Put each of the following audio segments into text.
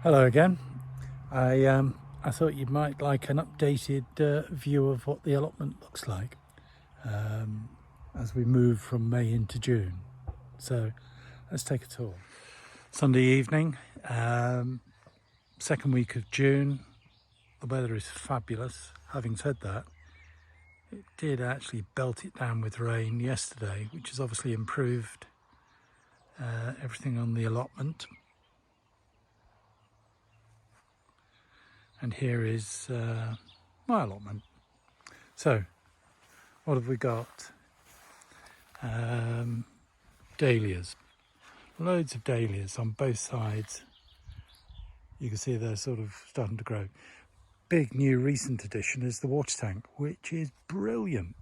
Hello again. I thought you might like an updated view of what the allotment looks like as we move from May into June. So let's take a tour. Sunday evening, second week of June. The weather is fabulous. Having said that, it did actually belt it down with rain yesterday, which has obviously improved everything on the allotment. And here is my allotment. So, what have we got? Dahlias. Loads of dahlias on both sides. You can see they're sort of starting to grow. Big new recent addition is the water tank, which is brilliant.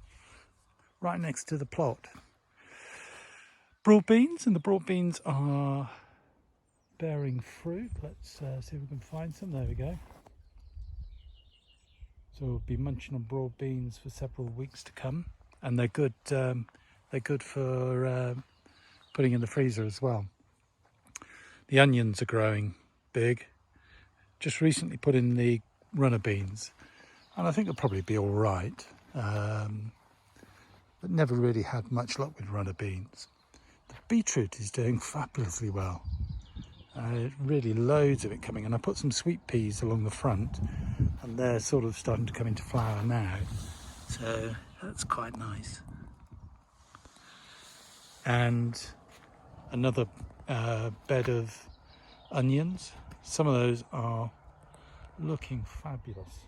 Right next to the plot. Broad beans, and the broad beans are bearing fruit. Let's see if we can find some. There we go. So we'll be munching on broad beans for several weeks to come, and they're good. They're good for putting in the freezer as well. The onions are growing big. Just recently put in the runner beans, and I think they'll probably be all right. But never really had much luck with runner beans. The beetroot is doing fabulously well. Really loads of it coming, and I put some sweet peas along the front, and they're sort of starting to come into flower now, so that's quite nice. And another bed of onions. Some of those are looking fabulous.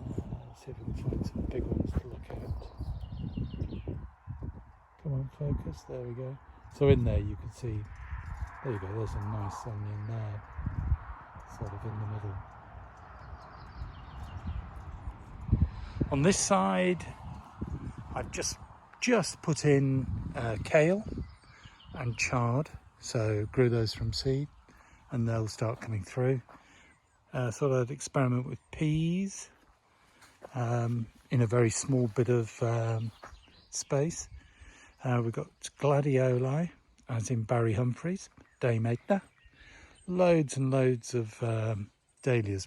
Let's see if we can find some big ones to look at. Come on, focus, there we go. So in there you can see, there you go, there's a nice onion there, sort of in the middle. On this side, I've just put in kale and chard, so grew those from seed, and they'll start coming through. Thought I'd experiment with peas in a very small bit of space. We've got gladioli, as in Barry Humphries, Dame Edna. Loads and loads of dahlias.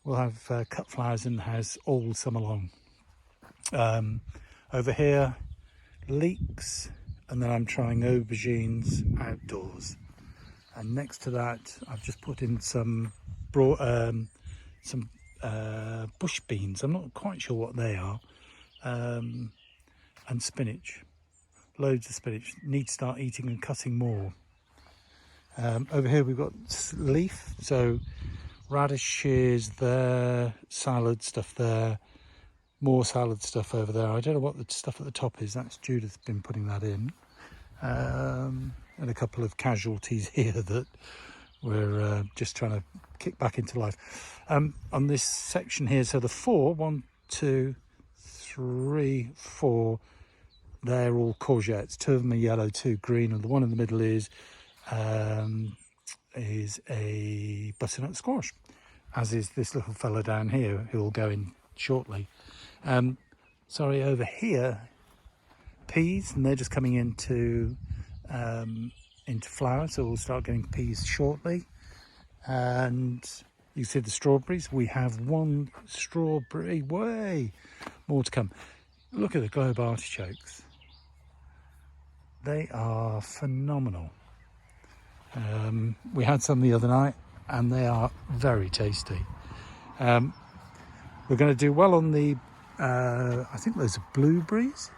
We'll have cut flowers in the house all summer long. Over here, leeks, and then I'm trying aubergines outdoors. And next to that, I've just put in some bush beans. I'm not quite sure what they are, and spinach. Loads of spinach. Need to start eating and cutting more. Over here we've got leaf, so radishes there, salad stuff there, more salad stuff over there. I don't know what the stuff at the top is. That's Judith been putting that in. And a couple of casualties here that we're just trying to kick back into life. On this section here, so the four, 1, 2, 3, 4, they're all courgettes. 2 of them are yellow, 2 green, and the one in the middle is a butternut squash, as is this little fella down here who will go in shortly. Sorry, over here, peas, and they're just coming into flower, so we'll start getting peas shortly. And you see the strawberries. We have 1 strawberry, way more to come. Look at the globe artichokes. They are phenomenal. We had some the other night, and they are very tasty. We're going to do well on the I think those are blueberries,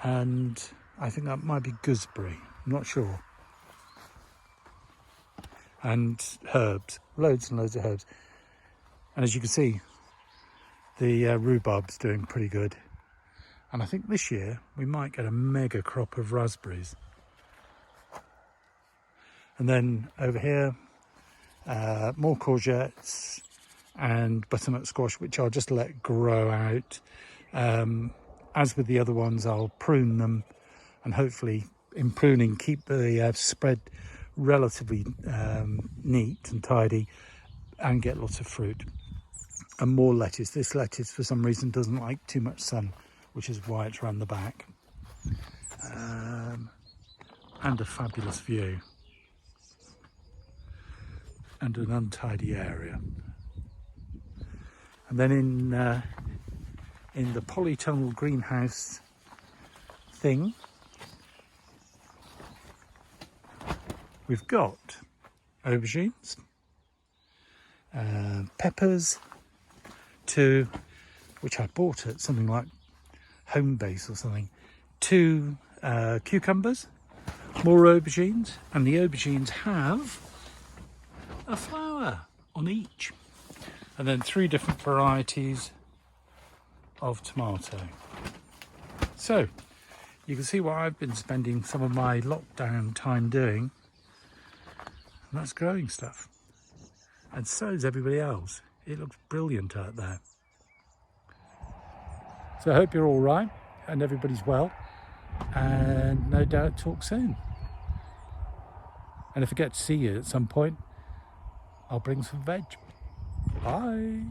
and I think that might be gooseberry, I'm not sure. And herbs, loads and loads of herbs. And as you can see, the rhubarb's doing pretty good. And I think this year we might get a mega crop of raspberries. And then over here, more courgettes and butternut squash, which I'll just let grow out. As with the other ones, I'll prune them, and hopefully in pruning keep the spread relatively neat and tidy, and get lots of fruit. And more lettuce. This lettuce for some reason doesn't like too much sun, which is why it's round the back. And a fabulous view. and an untidy area. And then in the polytunnel greenhouse thing, we've got aubergines, peppers, which I bought at something like Home Base or something, 2 cucumbers, more aubergines, and the aubergines have a flower on each, and then 3 different varieties of tomato. So you can see what I've been spending some of my lockdown time doing, and that's growing stuff, and so is everybody else. It looks brilliant out there. So I hope you're all right and everybody's well, and no doubt talk soon. And if I get to see you at some point, I'll bring some veg. Bye.